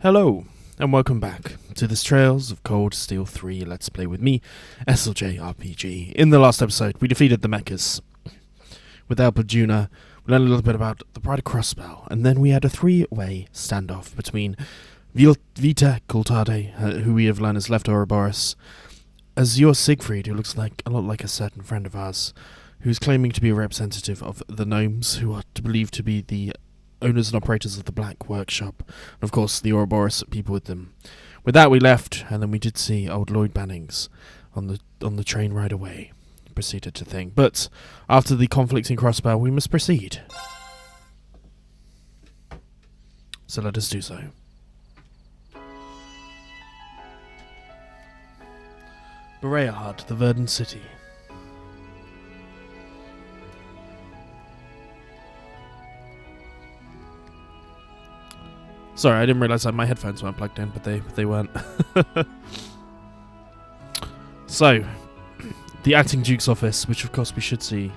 Hello, and welcome back to this Trails of Cold Steel 3 Let's Play with me, SLJ RPG. In the last episode, we defeated the Mechas. With the help of Juna, we learned a little bit about the Pride of Crossbell, and then we had a three-way standoff between Vita Kultade, who we have learned has left Ouroboros, Azure Siegfried, who looks like a lot like a certain friend of ours, who's claiming to be a representative of the gnomes, who are believed to be the owners and operators of the Black Workshop, and of course the Ouroboros people with them. With that we left, and then we did see old Lloyd Bannings on the train ride away. Proceeded to think. But after the conflict in Crossbell, we must proceed. So let us do so. Bereahad, the Verdant City. Sorry, I didn't realise that my headphones weren't plugged in, but they weren't. So, the acting duke's office, which of course we should see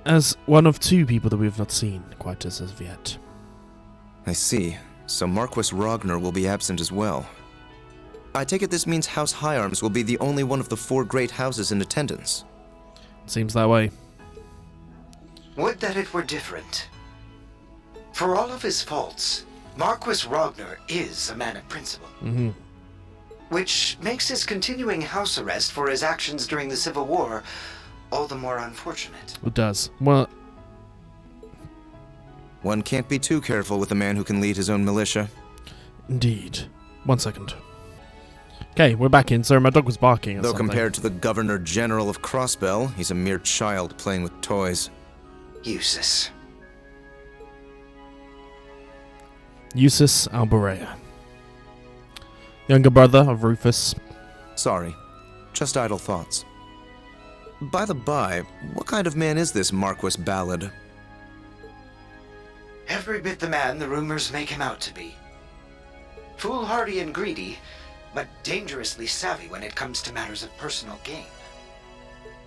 as one of two people that we have not seen quite as of yet. I see. So Marquis Ragnar will be absent as well. I take it this means House Higharms will be the only one of the four great houses in attendance. Seems that way. Would that it were different. For all of his faults, Marquis Ragnar is a man of principle. Mm-hmm. Which makes his continuing house arrest for his actions during the Civil War all the more unfortunate. It does. Well, one can't be too careful with a man who can lead his own militia. Indeed. 1 second. Okay, we're back in. Sorry, my dog was barking. Though compared to the Governor General of Crossbell, he's a mere child playing with toys. Useless. Eustace Alberea. Younger brother of Rufus. Sorry, just idle thoughts. By the by, what kind of man is this Marquis Ballad? Every bit the man the rumors make him out to be. Foolhardy and greedy, but dangerously savvy when it comes to matters of personal gain.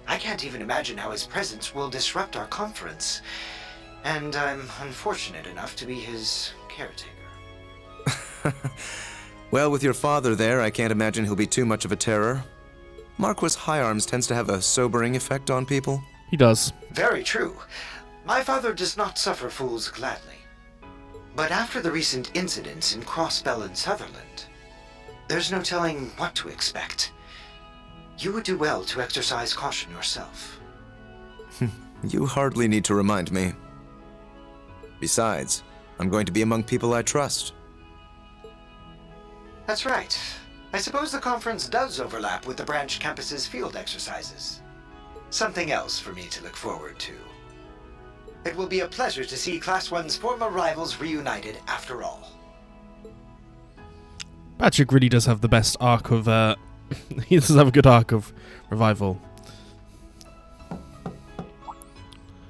I can't even imagine how his presence will disrupt our conference, and I'm unfortunate enough to be his caretaker. Well, with your father there, I can't imagine he'll be too much of a terror. Marquis Higharms tends to have a sobering effect on people. He does. Very true. My father does not suffer fools gladly. But after the recent incidents in Crossbell and Sutherland, there's no telling what to expect. You would do well to exercise caution yourself. You hardly need to remind me. Besides, I'm going to be among people I trust. That's right. I suppose the conference does overlap with the branch campus's field exercises. Something else for me to look forward to. It will be a pleasure to see Class I's former rivals reunited after all. Patrick really does have the best arc of, he does have a good arc of revival.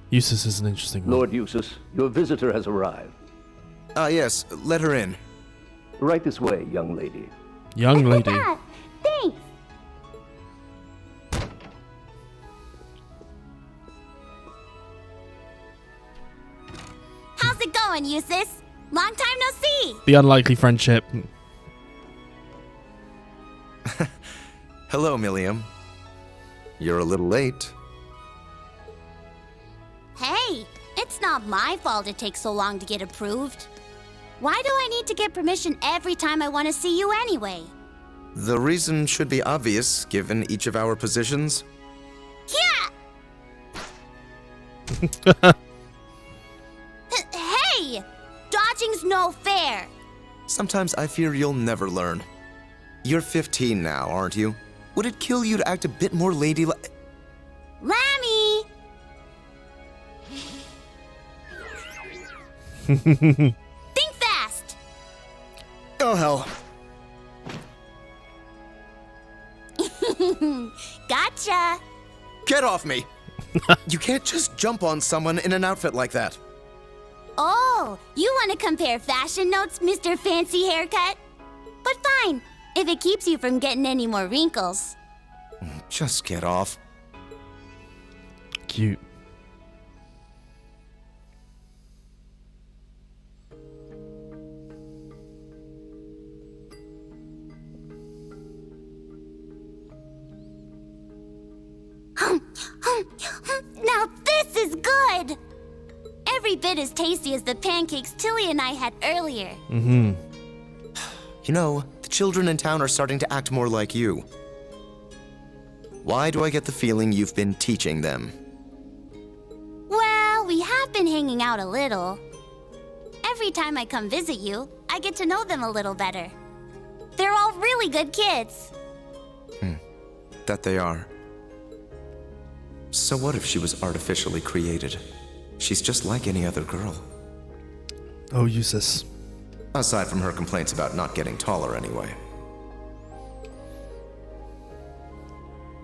Eustace is an interesting one. Lord Eustace, your visitor has arrived. Ah, yes, let her in. Right this way, young lady. Young lady. Thanks. How's it going, Eustace? Long time no see. The unlikely friendship. Hello, Milliam. You're a little late. Hey, it's not my fault it takes so long to get approved. Why do I need to get permission every time I want to see you anyway? The reason should be obvious, given each of our positions. Yeah! Hey! Dodging's no fair! Sometimes I fear you'll never learn. You're 15 now, aren't you? Would it kill you to act a bit more ladylike? Lammy! Think fast! Oh, hell. Gotcha! Get off me! You can't just jump on someone in an outfit like that. Oh, you want to compare fashion notes, Mr. Fancy Haircut? But fine, if it keeps you from getting any more wrinkles. Just get off. Cute. Now this is good! Every bit as tasty as the pancakes Tilly and I had earlier. Mm-hmm. You know, the children in town are starting to act more like you. Why do I get the feeling you've been teaching them? Well, we have been hanging out a little. Every time I come visit you, I get to know them a little better. They're all really good kids. That they are. So what if she was artificially created? She's just like any other girl. Oh, Eustace. Aside from her complaints about not getting taller anyway.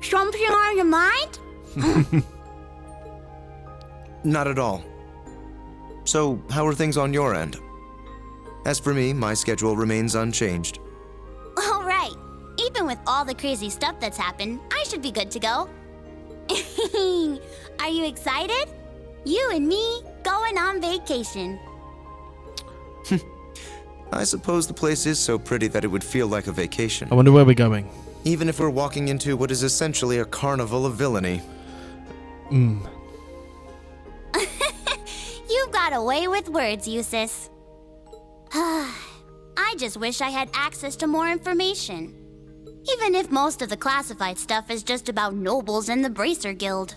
Something on your mind? Not at all. So, how are things on your end? As for me, my schedule remains unchanged. All right. Even with all the crazy stuff that's happened, I should be good to go. Are you excited? You and me going on vacation. I suppose the place is so pretty that it would feel like a vacation. I wonder where we're going. Even if we're walking into what is essentially a carnival of villainy. You've got away with words, Eustace. I just wish I had access to more information. Even if most of the classified stuff is just about nobles and the Bracer Guild.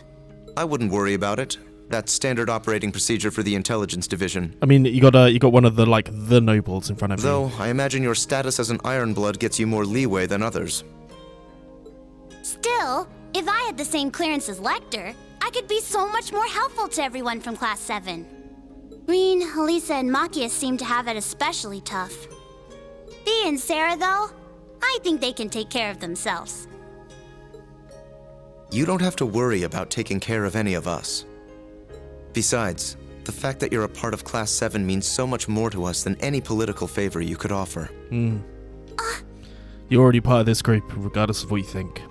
I wouldn't worry about it. That's standard operating procedure for the intelligence division. I mean, you got one of the the nobles in front of you. Though, I imagine your status as an Ironblood gets you more leeway than others. Still, if I had the same clearance as Lecter, I could be so much more helpful to everyone from Class 7. Rean, Elisa, and Machias seem to have it especially tough. Bea and Sarah, though, I think they can take care of themselves. You don't have to worry about taking care of any of us. Besides, the fact that you're a part of Class 7 means so much more to us than any political favor you could offer. You're already part of this group, regardless of what you think.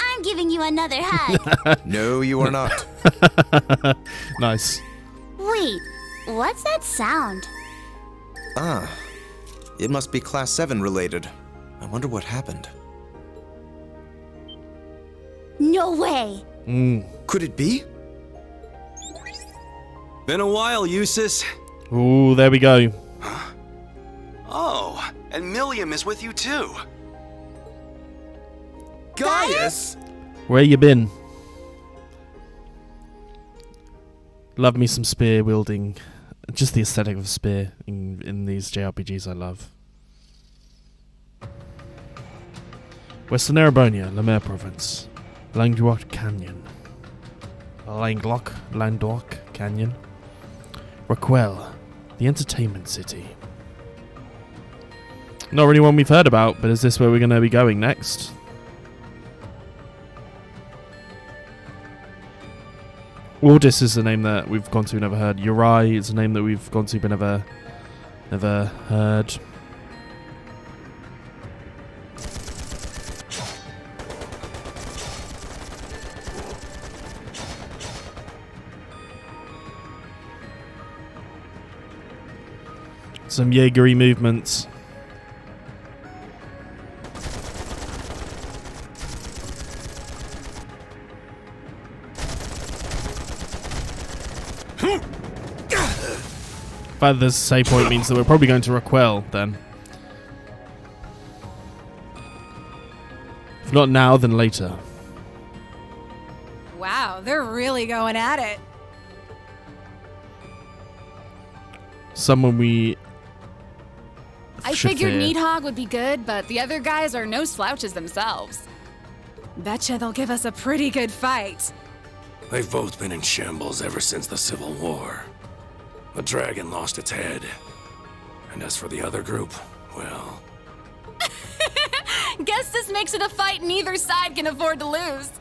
I'm giving you another hug. No, you are not. Nice. Wait, what's that sound? Ah, it must be Class 7 related. I wonder what happened. No way! Could it be? Been a while, Eustace. Ooh, there we go. Oh, and Milliam is with you too. Gaius! Where you been? Love me some spear wielding. Just the aesthetic of a spear in these JRPGs I love. Western Erebonia, Lemaire Province. Languedoc Canyon. Languedoc Canyon. Raquel, the entertainment city. Not really one we've heard about, but is this where we're going to be going next? Waldis is a name that we've gone to, never heard. Uri is a name that we've gone to, but never heard. Some Jaegery movements. But the save point means that we're probably going to Raquel then. If not now, then later. Wow, they're really going at it. Someone we I should figured fear. Needhog would be good, but the other guys are no slouches themselves. Betcha they'll give us a pretty good fight. They've both been in shambles ever since the Civil War. The dragon lost its head. And as for the other group, well... Guess this makes it a fight neither side can afford to lose.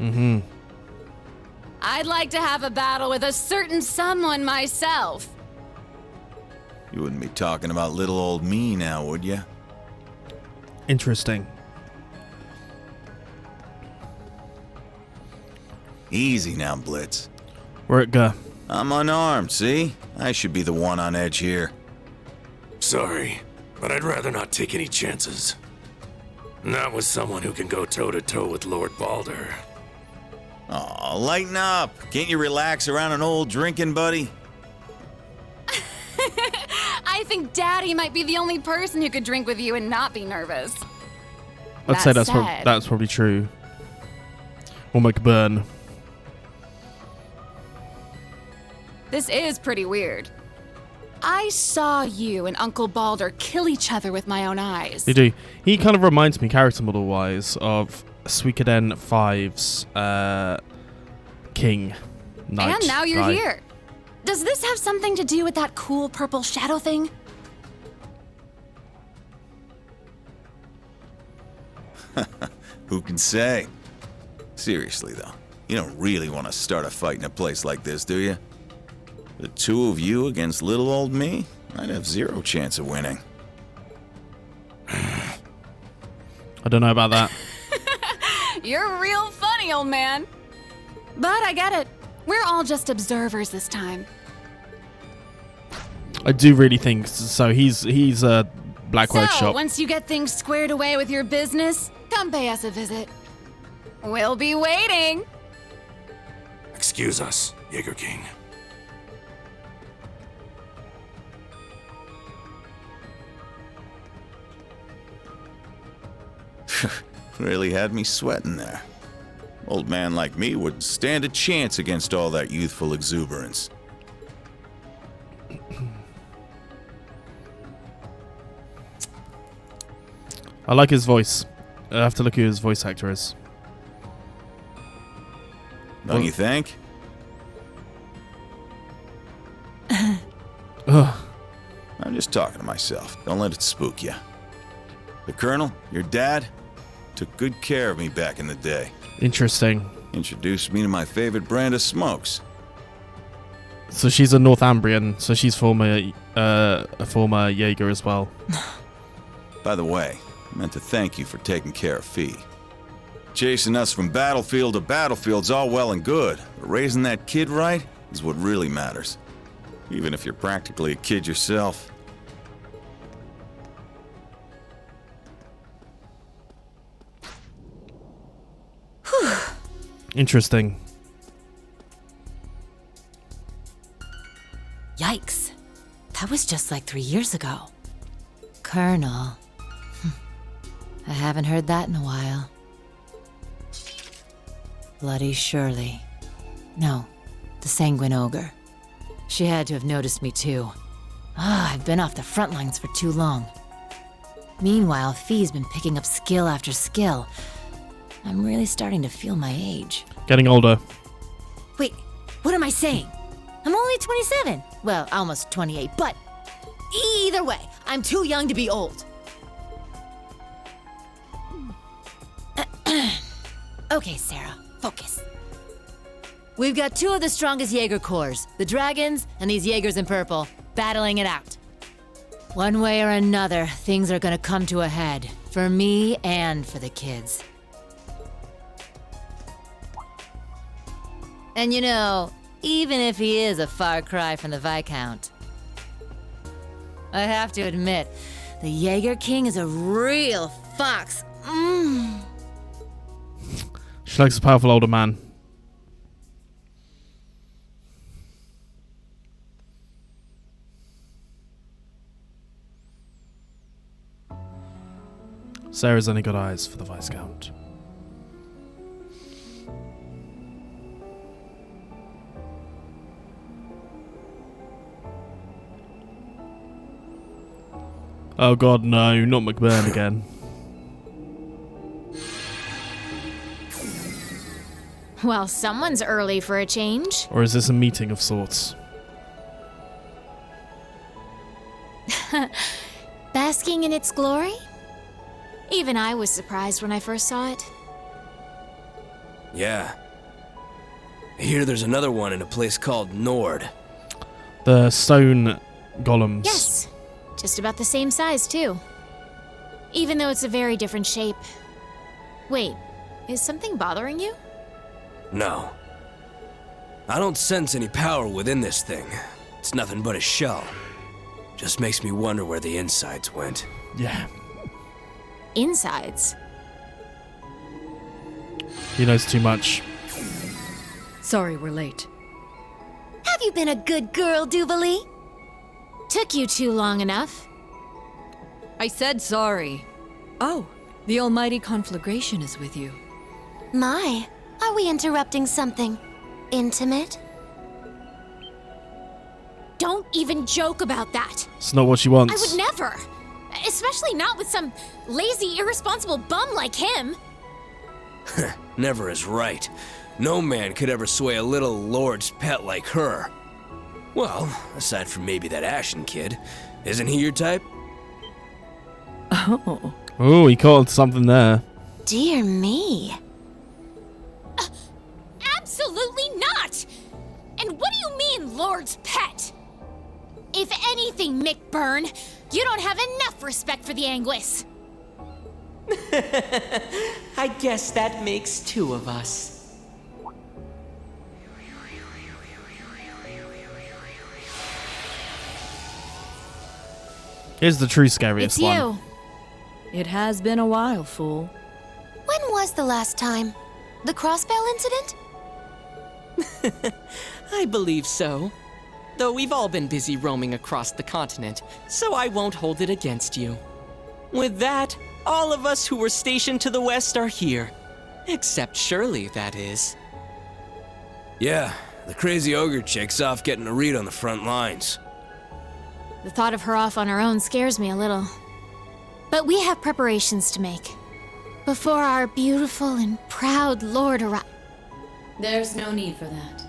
I'd like to have a battle with a certain someone myself. You wouldn't be talking about little old me now, would you? Interesting. Easy now, Blitz. Where'd it go? I'm unarmed, see? I should be the one on edge here. Sorry, but I'd rather not take any chances. Not with someone who can go toe-to-toe with Lord Balder. Aw, lighten up. Can't you relax around an old drinking buddy? I think Daddy might be the only person who could drink with you and not be nervous. I'd say that's said- that's probably true. Or McBurn. This is pretty weird. I saw you and Uncle Balder kill each other with my own eyes. They do. He kind of reminds me, character model-wise, of Suikoden 5's King Knight. And now you're guy. here. Does this have something to do with that cool purple shadow thing? Who can say? Seriously, though, you don't really want to start a fight in a place like this, do you? The two of you against little old me? I'd have zero chance of winning. I don't know about that. You're real funny, old man. But I get it. We're all just observers this time. I do really think so. He's Black Road So, shop. once you get things squared away with your business, come pay us a visit. We'll be waiting. Excuse us, Jaeger King. Really had me sweating there. Old man like me wouldn't stand a chance against all that youthful exuberance. I like his voice. I have to look who his voice actor is. Don't you think? Ugh. I'm just talking to myself. Don't let it spook you. The Colonel, your dad, took good care of me back in the day. Interesting. Introduced me to my favorite brand of smokes. So she's a Northumbrian, so she's a former Jaeger as well. By the way, I meant to thank you for taking care of Fee. Chasing us from battlefield to battlefield's all well and good, but raising that kid right is what really matters. Even if you're practically a kid yourself. Interesting. Yikes. That was just like 3 years ago. Colonel. I haven't heard that in a while. Bloody Shirley. No, the Sanguine Ogre. She had to have noticed me too. I've been off the front lines for too long. Meanwhile, Fee's been picking up skill after skill. I'm really starting to feel my age. Getting older. Wait, what am I saying? I'm only 27. Well, almost 28, but either way, I'm too young to be old. Okay, Sarah, focus. We've got two of the strongest Jaeger corps, the Dragons and these Jaegers in purple, battling it out. One way or another, things are gonna come to a head, for me and for the kids. And you know, even if he is a far cry from the Viscount, I have to admit, the Jaeger King is a real fox. She likes a powerful older man. Sarah's only got eyes for the Viscount. Oh god, no, not McBurn again. Well, someone's early for a change. Or is this a meeting of sorts? Basking in its glory? Even I was surprised when I first saw it. Yeah. I hear there's another one in a place called Nord. The stone golems. Yes, just about the same size, too. Even though it's a very different shape. Wait, is something bothering you? No. I don't sense any power within this thing. It's nothing but a shell. Just makes me wonder where the insides went. Yeah. Insides? He knows too much. Sorry we're late. Have you been a good girl, Duvalie? Took you too long enough. I said sorry. Oh, the almighty conflagration is with you. My, are we interrupting something intimate? Don't even joke about that. It's not what she wants. I would never. Especially not with some lazy, irresponsible bum like him. Never is right. No man could ever sway a little lord's pet like her. Well, aside from maybe that Ashen kid, isn't he your type? Oh. Oh, he caught something there. Dear me. Absolutely not! And what do you mean, Lord's pet? If anything, McBurn, you don't have enough respect for the Anguis. I guess that makes two of us. Here's the true scariest It's one. you. It has been a while, fool. When was the last time? The crossbell incident? I believe so. Though we've all been busy roaming across the continent, so I won't hold it against you. With that, all of us who were stationed to the west are here. Except Shirley, that is. Yeah, the crazy ogre chick's off getting a read on the front lines. The thought of her off on her own scares me a little. But we have preparations to make. Before our beautiful and proud lord arrives. There's no need for that.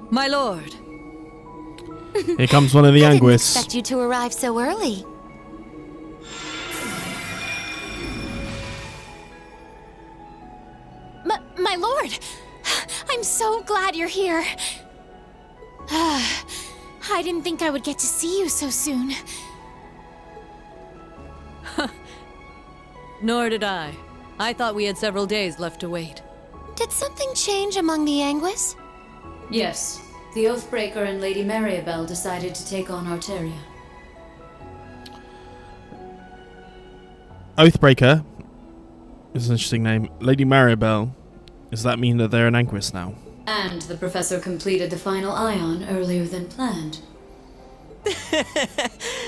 My lord. Here comes one of the I didn't Anguis. expect you to arrive so early. My lord! I'm so glad you're here. I didn't think I would get to see you so soon. Nor did I. I thought we had several days left to wait. Did something change among the Anguis? Yes, the Oathbreaker and Lady Maribel decided to take on Arteria. Oathbreaker is an interesting name. Lady Maribel. Does that mean that they're an Anguis now? And the professor completed the final ion earlier than planned.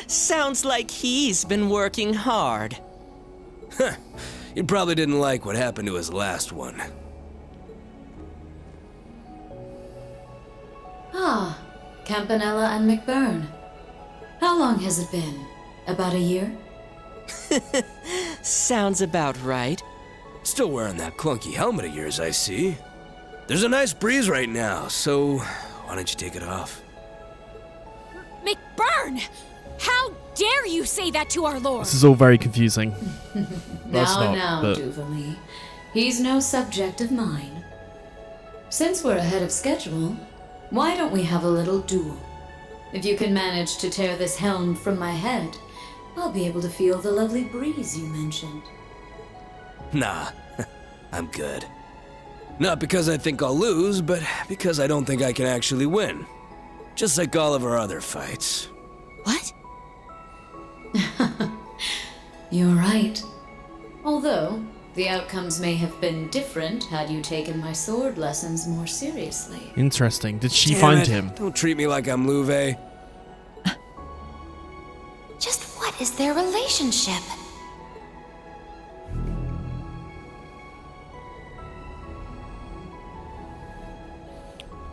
Sounds like he's been working hard. Huh. He probably didn't like what happened to his last one. Ah, Campanella and McBurn. How long has it been? About a year? Sounds about right. Still wearing that clunky helmet of yours, I see. There's a nice breeze right now, so why don't you take it off? McBurn! How dare you say that to our lord? This is all very confusing. Now, Duvalie. He's no subject of mine. Since we're ahead of schedule, why don't we have a little duel? If you can manage to tear this helm from my head, I'll be able to feel the lovely breeze you mentioned. Nah, I'm good. Not because I think I'll lose, but because I don't think I can actually win. Just like all of our other fights. What? You're right. Although, the outcomes may have been different had you taken my sword lessons more seriously. Interesting. Did she Damn find it. him? Don't treat me like I'm Louvet. Just what is their relationship?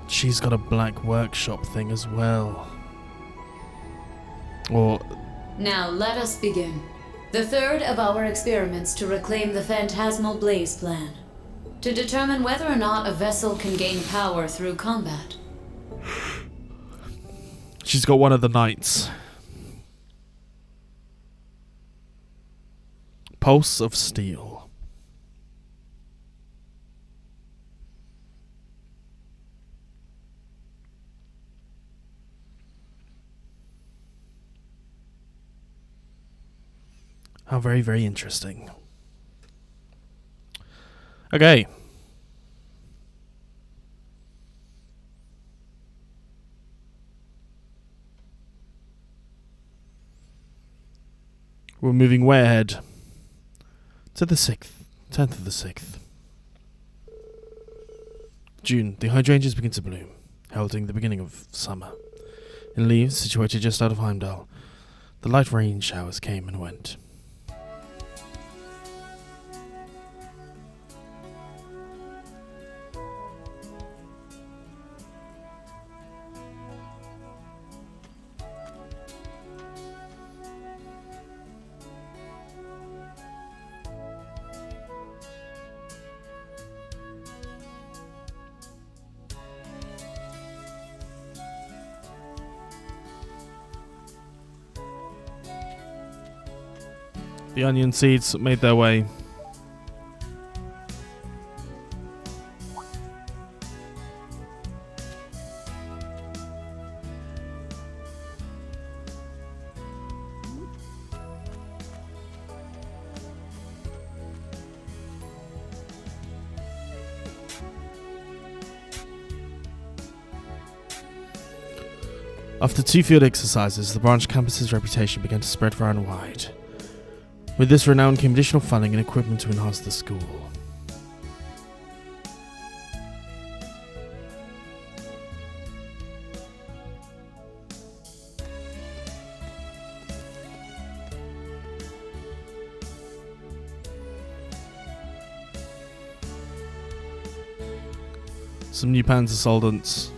She's got a black workshop thing as well. Or Now let us begin. The third of our experiments to reclaim the Phantasmal Blaze plan. To determine whether or not a vessel can gain power through combat. she's got one of the knights. Pulse of Steel. How very, very interesting. Okay. We're moving way ahead to the 10th of the 6th. June, the hydrangeas begin to bloom, heralding the beginning of summer. In leaves, situated just out of Heimdall, the light rain showers came and went. The onion seeds made their way. After 2 field exercises, the branch campus's reputation began to spread far and wide. With this renown came additional funding and equipment to enhance the school. Some new Panzer soldats.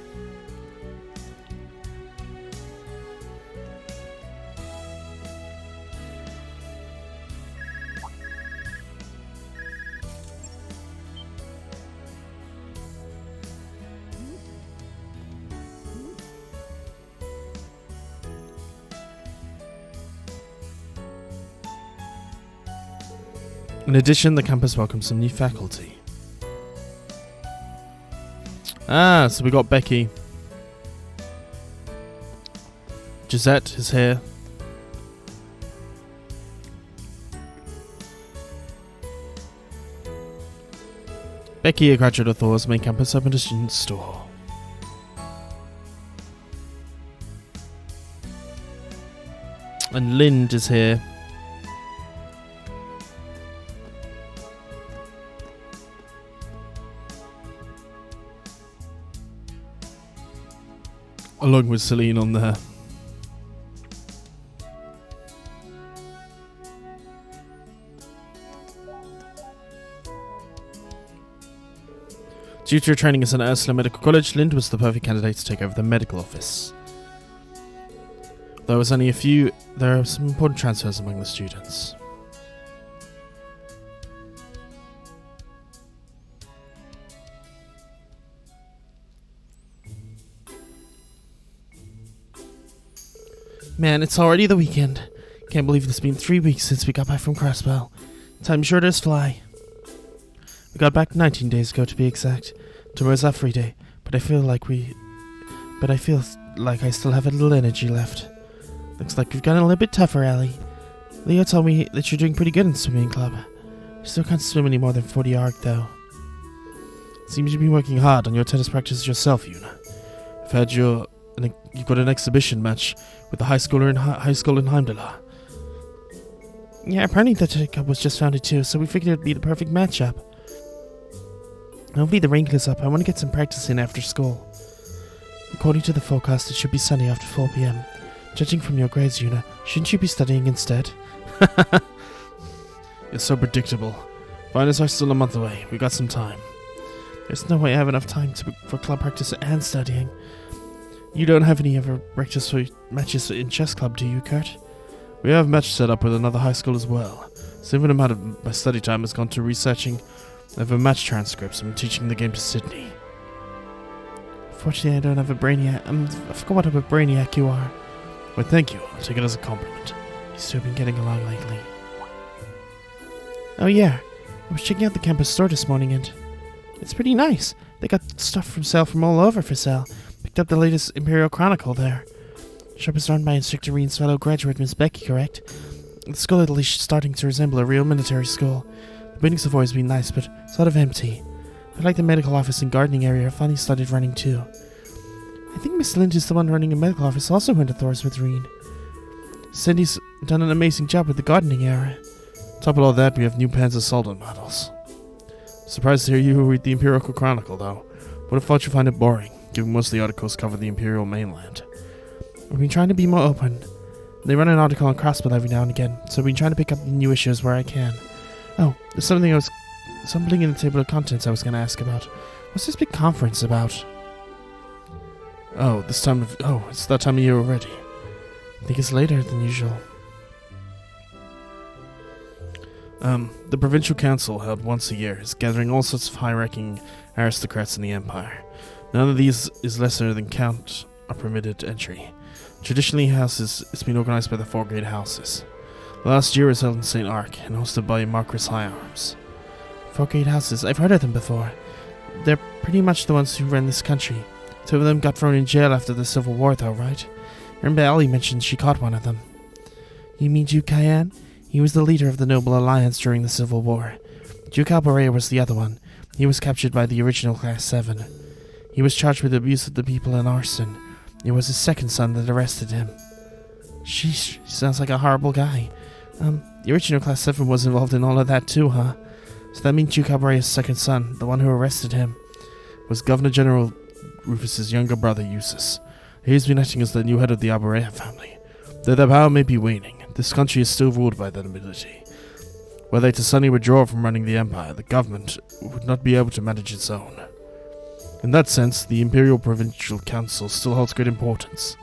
In addition, the campus welcomed some new faculty. So we got Becky. Gisette is here. Becky, a graduate of Thors main campus, opened a student store. And Lind is here. Along with Celine on there. Due to her training as an Ursula Medical College, Lind was the perfect candidate to take over the medical office. There are some important transfers among the students. Man, it's already the weekend. Can't believe it's been 3 weeks since we got back from Crossbow. Time sure does fly. We got back 19 days ago to be exact. Tomorrow's our free day, but I feel like I still have a little energy left. Looks like we've gotten a little bit tougher, Allie. Leo told me that you're doing pretty good in swimming club. You still can't swim any more than 40 arc though. Seems you've been working hard on your tennis practice yourself, Yuna. I've heard you've got an exhibition match with the high school in Heimdall. Yeah, apparently the tennis club was just founded too, so we figured it'd be the perfect matchup. Hopefully the rain clears up. I want to get some practice in after school. According to the forecast, it should be sunny after 4 p.m. Judging from your grades, Yuna, shouldn't you be studying instead? You're so predictable. Finals are still a month away. We got some time. There's no way I have enough time for club practice and studying. You don't have any other practice matches in chess club, do you, Kurt? We have a match set up with another high school as well. So even amount of my study time has gone to researching over match transcripts and teaching the game to Sydney. Fortunately, I don't have a brainiac. I forgot what a brainiac you are. Well, thank you. I'll take it as a compliment. You two have been getting along lately. Oh yeah, I was checking out the campus store this morning and it's pretty nice. They got stuff from sale from all over for sale. Picked up the latest Imperial Chronicle there. Shop is run by Instructor Rean's fellow graduate, Miss Becky, correct? The school at least starting to resemble a real military school. The buildings have always been nice, but sort of empty. I like the medical office and gardening area. I finally started running too. I think Miss Lind is the one running a medical office, also went to Thors with Rean. Cindy's done an amazing job with the gardening area. Top of all that, we have new Panzer Soldat models. Surprised to hear you read the Imperial Chronicle, though. Would have thought you'd find it boring, given most of the articles cover the Imperial mainland. We've been trying to be more open. They run an article on Crossbill every now and again, so I've been trying to pick up new issues where I can. Oh, there's something in the table of contents I was going to ask about. What's this big conference about? Oh, it's that time of year already. I think it's later than usual. The Provincial Council, held once a year, is gathering all sorts of high-ranking aristocrats in the Empire. None of these is lesser than Count or permitted entry. Traditionally, it's been organized by the 4 great houses. Last year was held in St. Ark and hosted by Marquis High Arms. 4 great houses, I've heard of them before. They're pretty much the ones who run this country. 2 of them got thrown in jail after the Civil War, though, right? Remember Ellie mentioned she caught one of them. You mean Duke Cayenne? He was the leader of the Noble Alliance during the Civil War. Duke Alborea was the other one. He was captured by the original Class VII. He was charged with abuse of the people and arson. It was his second son that arrested him. Sheesh, sounds like a horrible guy. The original Class VII was involved in all of that too, huh? So that means Duke Alborea's second son, the one who arrested him, was Governor General Rufus's younger brother, Eustace. He's been acting as the new head of the Alborea family. Though their power may be waning, this country is still ruled by the nobility. Were they to suddenly withdraw from running the Empire, the government would not be able to manage its own. In that sense, the Imperial Provincial Council still holds great importance.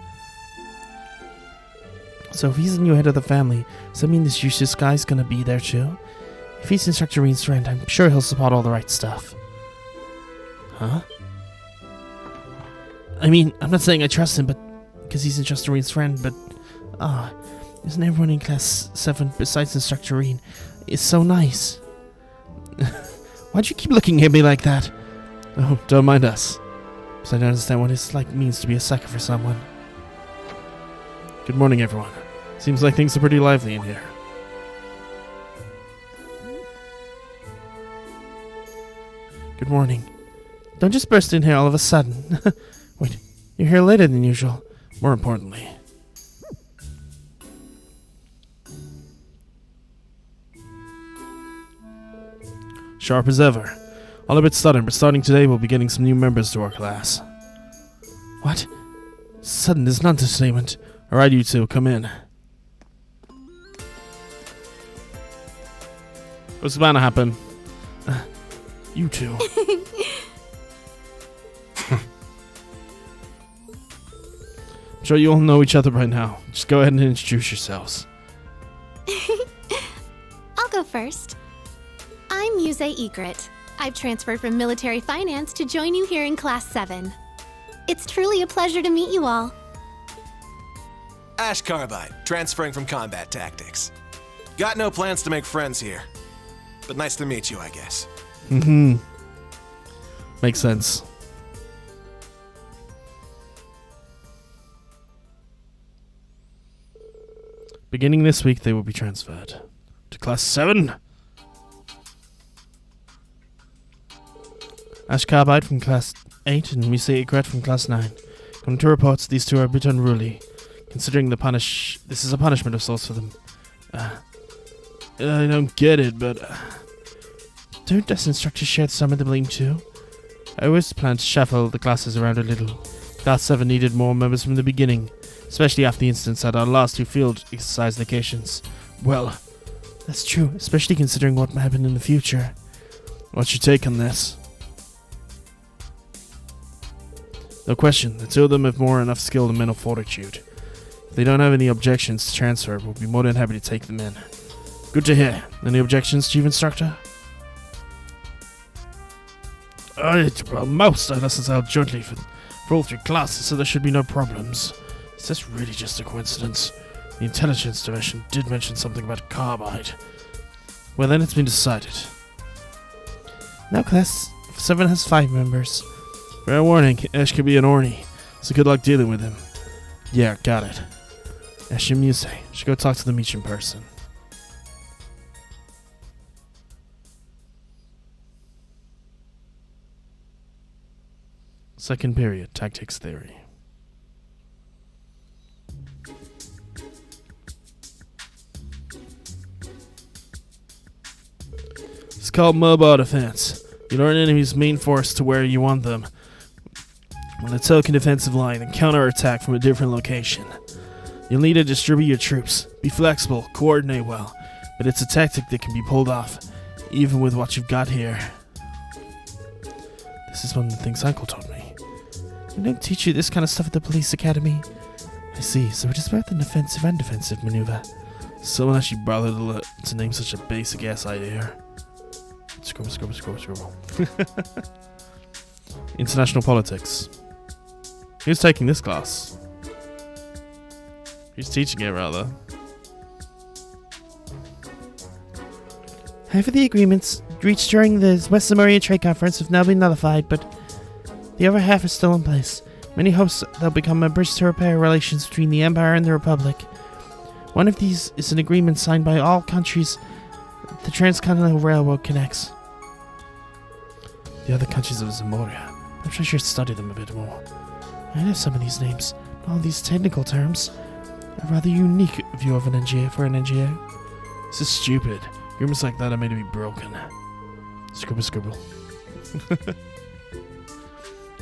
So if he's the new head of the family, does that mean this Eustace guy's gonna be there too? If he's Instructor Rean's friend, I'm sure he'll support all the right stuff. Huh? I mean, I'm not saying I trust him, but because he's Instructor Rean's friend, but isn't everyone in Class 7 besides Instructor Rean is so nice? Why'd you keep looking at me like that? Oh, don't mind us. Because I don't understand what it's like means to be a sucker for someone. Good morning, everyone. Seems like things are pretty lively in here. Good morning. Don't just burst in here all of a sudden. Wait, you're here later than usual. More importantly. Sharp as ever. All a bit sudden, but starting today we'll be getting some new members to our class. What? Sudden is an understatement. Alright, you two, come in. What's about to happen? You two. I'm sure you all know each other by now. Just go ahead and introduce yourselves. I'll go first. I'm Muse Egret. I've transferred from military finance to join you here in Class 7. It's truly a pleasure to meet you all. Ash Carbide, transferring from combat tactics. Got no plans to make friends here, but nice to meet you, I guess. Makes sense. Beginning this week, they will be transferred to Class 7. Ash Carbide from Class 8 and Muse Egret from Class 9. According to reports, these two are a bit unruly, considering this is a punishment of sorts for them. I don't get it, but don't us instructors share some of the blame too? I always planned to shuffle the classes around a little. Class 7 needed more members from the beginning, especially after the instance at our last 2 field exercise locations. Well, that's true, especially considering what might happen in the future. What's your take on this? No question, the 2 of them have more than enough skill and mental fortitude. If they don't have any objections to transfer, we'll be more than happy to take them in. Good to hear. Any objections, Chief Instructor? Well, most are lessons out jointly for all 3 classes, so there should be no problems. Is this really just a coincidence? The Intelligence Division did mention something about Carbide. Well, then it's been decided. Now Class 7 has 5 members. Fair warning, Ash could be an Orny, so good luck dealing with him. Yeah, got it. Ash and Muse should go talk to them each in person. Second period, Tactics Theory. called mobile defense. You lure an enemy's main force to where you want them on a token defensive line and counterattack from a different location. You'll need to distribute your troops. Be flexible, coordinate well, but it's a tactic that can be pulled off, even with what you've got here. This is one of the things Uncle taught me. They don't teach you this kind of stuff at the police academy. I see, so it is both an offensive and defensive maneuver. Someone actually bothered to name such a basic ass idea. Scribble. International politics. Who's taking this class? Who's teaching it, rather? Half of the agreements reached during the West Samoria Trade Conference have now been nullified, but the other half is still in place. Many hopes they'll become a bridge to repair relations between the Empire and the Republic. One of these is an agreement signed by all countries the Transcontinental Railroad connects. The other countries of Zamoria. I'm sure I should study them a bit more. I know some of these names, but all these technical terms. A rather unique view of an NGO for an NGO. This is stupid. Agreements like that are made to be broken. Scribble.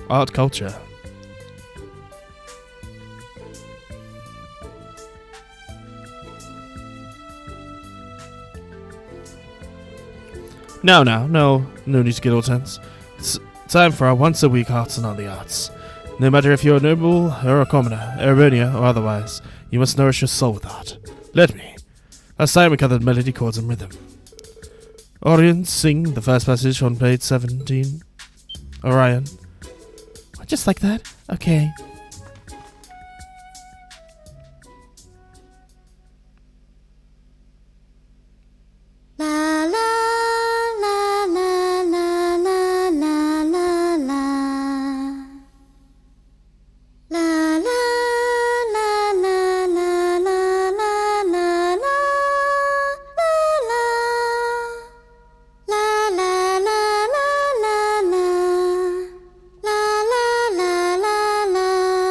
Art culture. No need to get all tense. It's time for our once-a-week arts and all the arts. No matter if you're a noble or a commoner, Arabonia or otherwise, you must nourish your soul with art. Let me. Last time we covered melody, chords, and rhythm. Orion, sing the first passage on page 17. Orion. Just like that? Okay.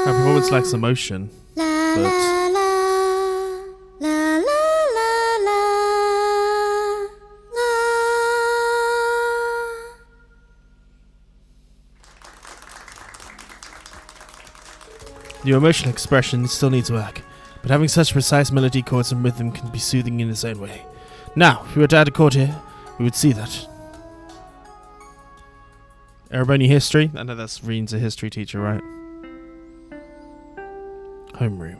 Our performance lacks emotion, but your emotional expression still needs work, but having such precise melody, chords, and rhythm can be soothing in its own way. Now, if we were to add a chord here, we would see that. Arabonia history? I know that's Rean's a history teacher, right? Homeroom.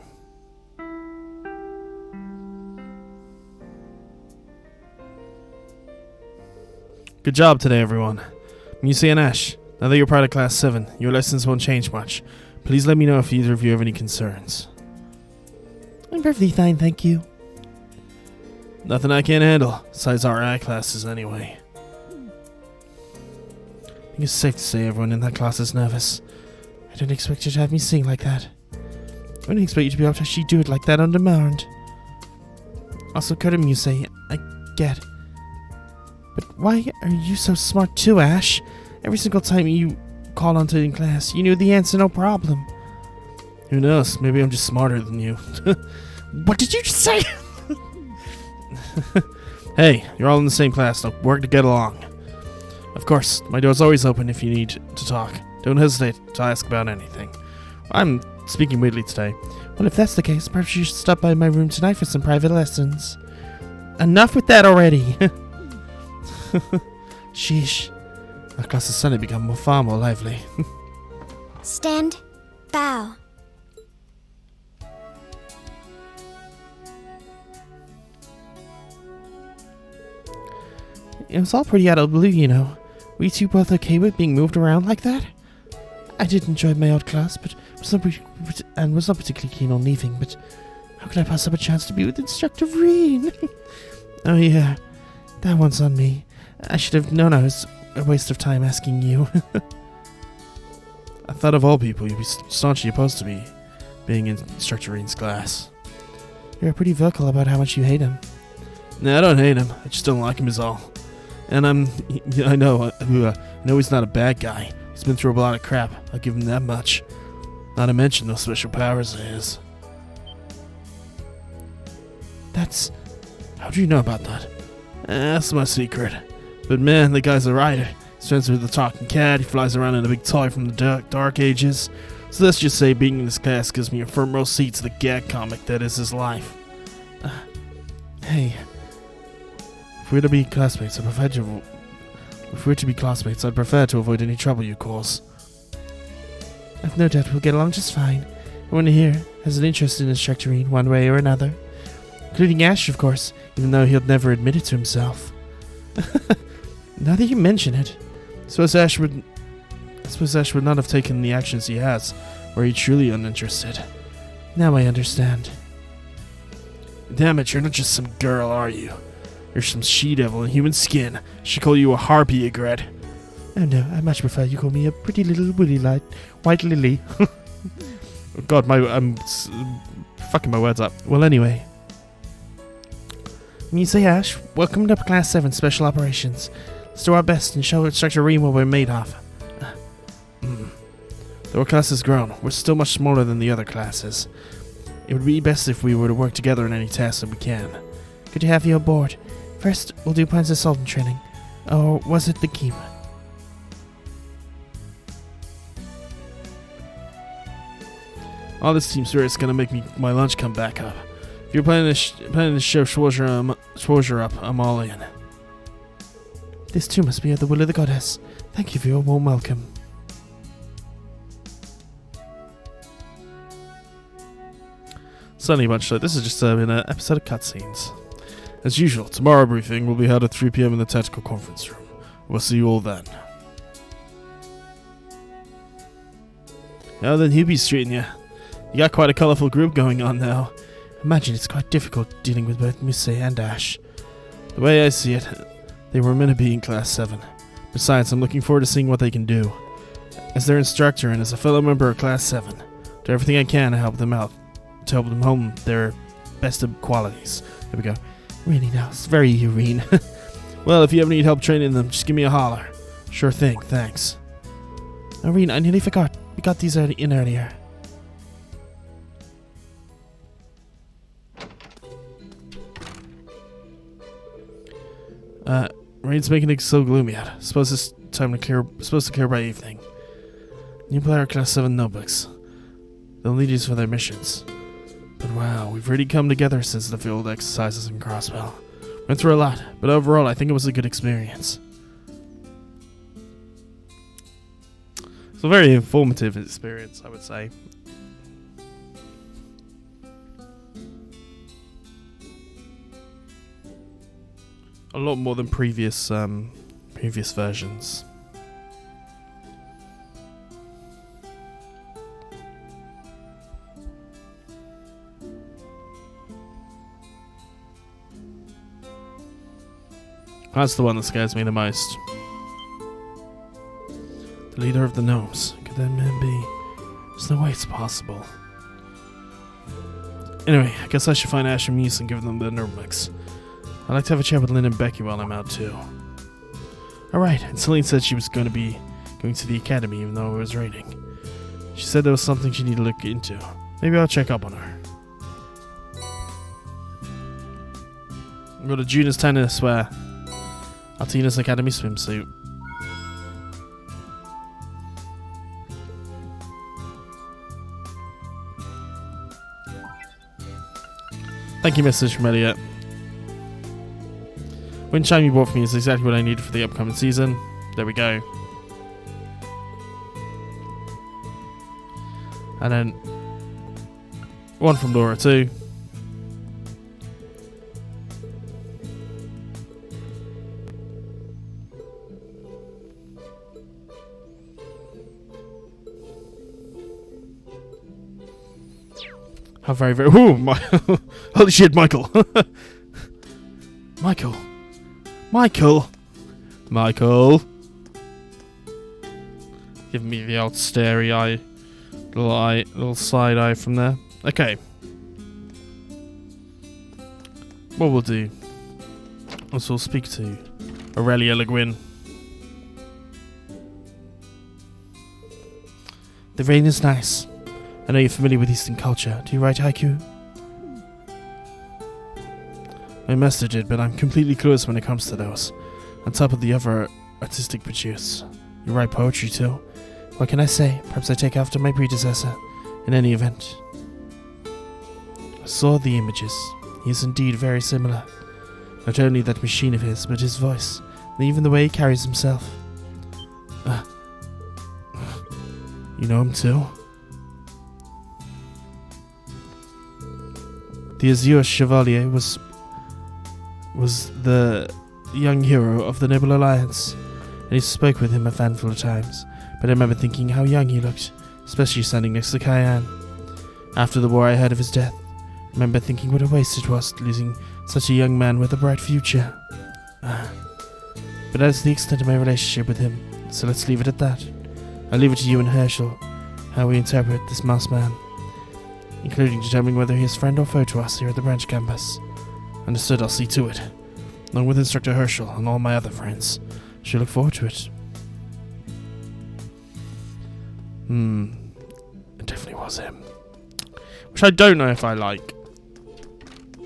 Good job today, everyone. Musi and Ash, now that you're part of Class 7, your lessons won't change much. Please let me know if either of you have any concerns. I'm perfectly fine, thank you. Nothing I can't handle, besides our I classes anyway. I think it's safe to say everyone in that class is nervous. I don't expect you to have me sing like that. I don't expect you to be able to actually do it like that on demand. Also, Kurtum, you say, I get. But why are you so smart too, Ash? Every single time you called onto it in class, you knew the answer, no problem. Who knows? Maybe I'm just smarter than you. What did you just say? Hey, you're all in the same class, now work to get along. Of course, my door's always open if you need to talk. Don't hesitate to ask about anything. I'm speaking weirdly today. Well, if that's the case, perhaps you should stop by my room tonight for some private lessons. Enough with that already. Sheesh. Our class has suddenly become far more lively. Stand. Bow. It was all pretty out of the blue, you know. Were you two both okay with being moved around like that? I did enjoy my old class, but was not particularly keen on leaving, but how could I pass up a chance to be with Instructor Rean? Oh yeah, that one's on me. I should have known I was a waste of time asking you. I thought of all people, you'd be staunchly opposed to me being in Instructor Rean's class. You're pretty vocal about how much you hate him. No, I don't hate him. I just don't like him is all. And I know he's not a bad guy. He's been through a lot of crap. I'll give him that much. Not to mention those special powers of his. That's... How do you know about that? That's my secret. But man, the guy's a rider. He's friends with the talking cat, he flies around in a big toy from the dark ages. So let's just say being in this class gives me a front row seat to the gag comic that is his life. Hey, if we're to be classmates, I'd prefer to avoid any trouble you cause. I've no doubt we'll get along just fine. Everyone here has an interest in instructor Rean one way or another. Including Ash, of course, even though he'll never admit it to himself. Now that you mention it, I suppose Ash would not have taken the actions he has, were he truly uninterested. Now I understand. Damn it, you're not just some girl, are you? You're some she-devil in human skin. I should call you a harpy, Ygritte. Oh no, I much prefer you call me a pretty little woolly light white lily. Oh God, I'm fucking my words up. Well, anyway. When you say Ash, welcome to Class 7 Special Operations. Let's do our best and show Instructor Rean what we're made of. Though our class has grown, we're still much smaller than the other classes. It would be best if we were to work together on any tasks that we can. Good to have you aboard. First, we'll do Pines Assault training. Or was it the keep? All this Team Spirit's gonna make my lunch come back up. If you're planning to show Schwarzer up, I'm all in. This too must be of the will of the goddess. Thank you for your warm welcome. Sunny bunch, so this is just been an episode of cutscenes. As usual, tomorrow briefing will be held at 3 PM in the tactical conference room. We'll see you all then. Now then, Hubie's treating you. You got quite a colourful group going on now. Imagine it's quite difficult dealing with both Muse and Ash. The way I see it, they were meant to be in Class 7. Besides, I'm looking forward to seeing what they can do. As their instructor and as a fellow member of Class 7, do everything I can to help them out, to help them hone their best of qualities. There we go. Really now, it's very you, Rean. Well, if you ever need help training them, just give me a holler. Sure thing, thanks. Oh, Rean, I nearly forgot. We got these in earlier. Rain's making it so gloomy out. Suppose it's supposed to clear by evening. New player Class 7 notebooks. They'll need these for their missions. But wow, we've really come together since the field exercises in Crosswell. Went through a lot, but overall I think it was a good experience. It's a very informative experience, I would say. A lot more than previous versions. That's the one that scares me the most. The leader of the gnomes. Could that man be? There's no way it's possible. Anyway, I guess I should find Ash and Muse and give them the notebooks. I'd like to have a chat with Lynn and Becky while I'm out too. Alright, and Celine said she was going to be going to the academy even though it was raining. She said there was something she needed to look into. Maybe I'll check up on her. I'll go to Juna's tennis wear. Altina's academy swimsuit. Thank you, message from Elliot. Wind chime you bought for me is exactly what I needed for the upcoming season. There we go. And then one from Laura too. How very, very... Ooh, holy shit, Michael. Michael. Give me the old starey eye. Little side eye from there. Okay. What we'll do is we'll speak to Aurelia Le Guin. The rain is nice. I know you're familiar with Eastern culture. Do you write haiku? My master did, but I'm completely clueless when it comes to those. on top of the other artistic pursuits. You write poetry too. What can I say? Perhaps I take after my predecessor. In any event, I saw the images. He is indeed very similar. Not only that machine of his, but his voice, and even the way he carries himself. You know him too? The Azure Chevalier was the young hero of the Noble Alliance, and he spoke with him a handful of times, but I remember thinking how young he looked, especially standing next to Cayenne. After the war I heard of his death. I remember thinking what a waste it was, losing such a young man with a bright future. But that's the extent of my relationship with him, so let's leave it at that. I'll leave it to you and Herschel, how we interpret this mouse man, including determining whether he is friend or foe to us here at the branch campus. Understood, I'll see to it. Along with Instructor Herschel and all my other friends. Should look forward to it. It definitely was him. Which I don't know if I like.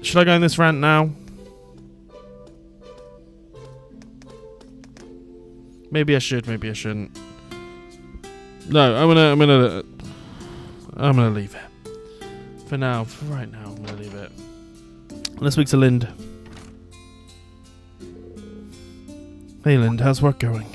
Should I go in this rant now? Maybe I should, maybe I shouldn't. No, I'm gonna leave it. For now, for right now, I'm gonna leave it. Let's speak to Lind. Hey Lind, how's work going?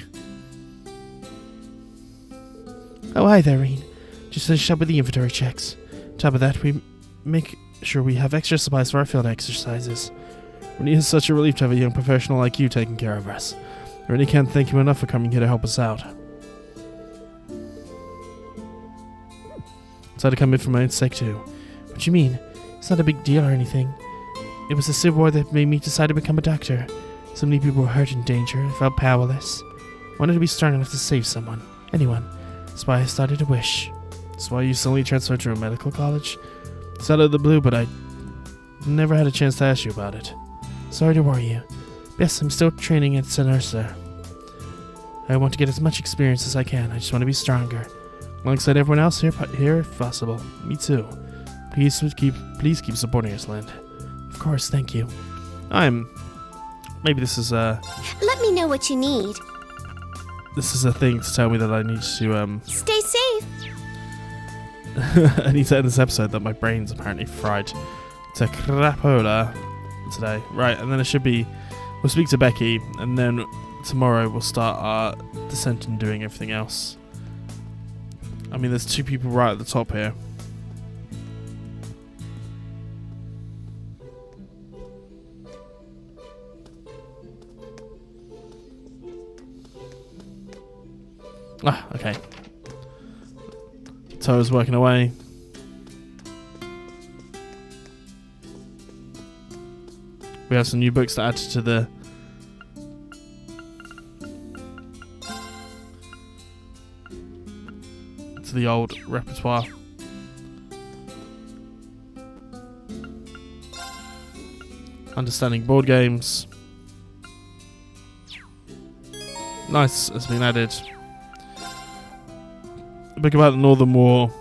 Oh, hi there, Rean. Just finished up with the inventory checks. On top of that, we make sure we have extra supplies for our field exercises. It is such a relief to have a young professional like you taking care of us. I really can't thank you enough for coming here to help us out. So I had to come in for my own sake too. What do you mean? It's not a big deal or anything. It was the Civil War that made me decide to become a doctor. So many people were hurt and in danger. I felt powerless. I wanted to be strong enough to save someone. Anyone. That's why I started a wish. That's why you suddenly transferred to a medical college? It's out of the blue, but I never had a chance to ask you about it. Sorry to worry you. Yes, I'm still training at St. Ursula. I want to get as much experience as I can. I just want to be stronger. Alongside everyone else here if possible. Me too. Please keep supporting us, Lind. Of course, thank you. Maybe this is Let me know what you need. This is a thing to tell me that I need to Stay safe. I need to end this episode that my brain's apparently fried to crapola today. Right, and then it should be we'll speak to Becky, and then tomorrow we'll start our descent and doing everything else. I mean, there's two people right at the top here. Okay. Toa's working away. We have some new books to add to the old repertoire. Understanding board games. Nice, has been added. A book about the Northern War.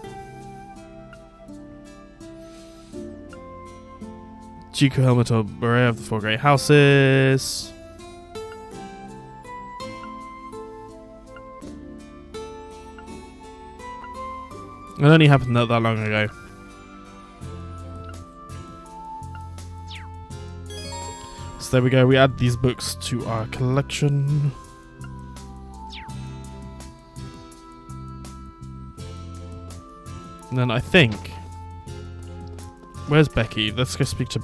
Ducal Helmet or Beret of the Four Great Houses. It only happened not that long ago. So there we go, we add these books to our collection. And then I think... Where's Becky? Let's go speak to...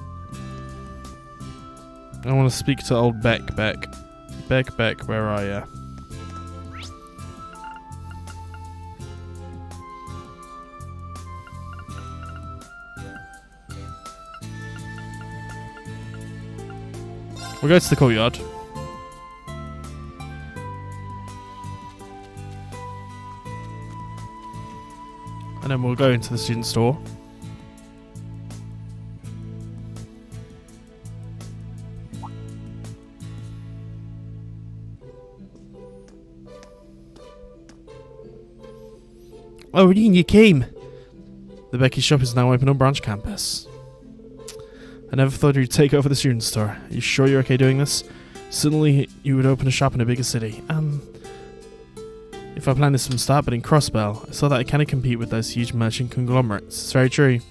I want to speak to old Beck, where are ya? We'll go to the courtyard. And then we'll go into the student store. Oh, Rean, you came! The Becky shop is now open on branch campus. I never thought you'd take over the student store. Are you sure you're okay doing this? Suddenly, you would open a shop in a bigger city. If I planned this from the start, but in Crossbell, I saw that I cannot compete with those huge merchant conglomerates. It's very true.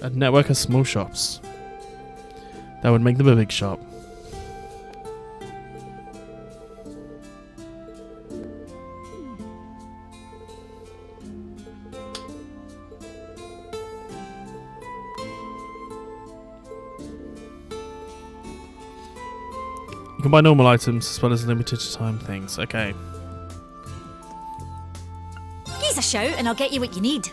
A network of small shops. That would make them a big shop. You can buy normal items as well as limited time things. Okay. Give us a shout and I'll get you what you need.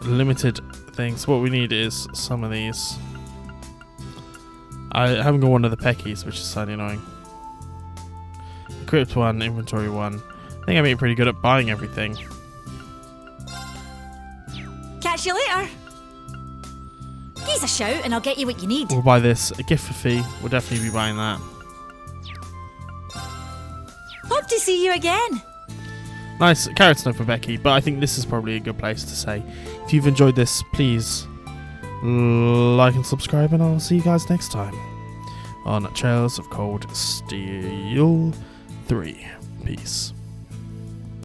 Limited things. What we need is some of these. I haven't got one of the peckies, which is slightly annoying. Equipped one, inventory one. I think I'm getting pretty good at buying everything. Catch you later. Give us a shout and I'll get you what you need. We'll buy this. A gift for Fee. We'll definitely be buying that. Hope to see you again. Nice. Carrot's no for Becky, but I think this is probably a good place to say. If you've enjoyed this, please like and subscribe, and I'll see you guys next time on Trails of Cold Steel 3. Peace.